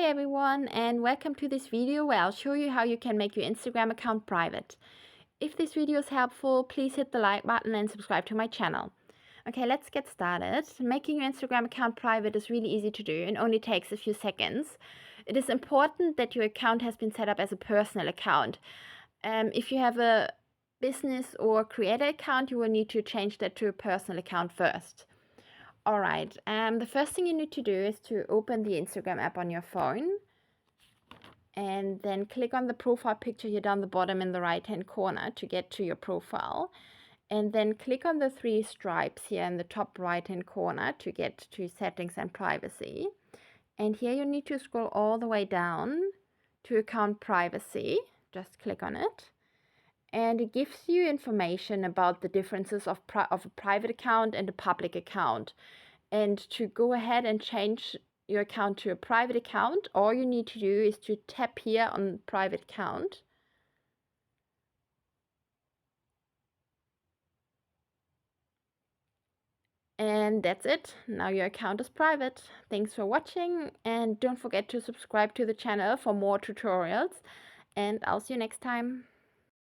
Hi everyone, and welcome to this video where I'll show you how you can make your Instagram account private. If this video is helpful, please hit the like button and subscribe to my channel. Okay, let's get started. Making your Instagram account private is really easy to do and only takes a few seconds. It is important that your account has been set up as a personal account. If you have a business or creator account, you will need to change that to a personal account first. Alright, the first thing you need to do is to open the Instagram app on your phone and then click on the profile picture here down the bottom in the right hand corner to get to your profile, and then click on the three stripes here in the top right hand corner to get to settings and privacy. And here you need to scroll all the way down to account privacy. Just click on it. And it gives you information about the differences of a private account and a public account. And to go ahead and change your account to a private account, all you need to do is to tap here on private account. And that's it. Now your account is private. Thanks for watching, and don't forget to subscribe to the channel for more tutorials, and I'll see you next time.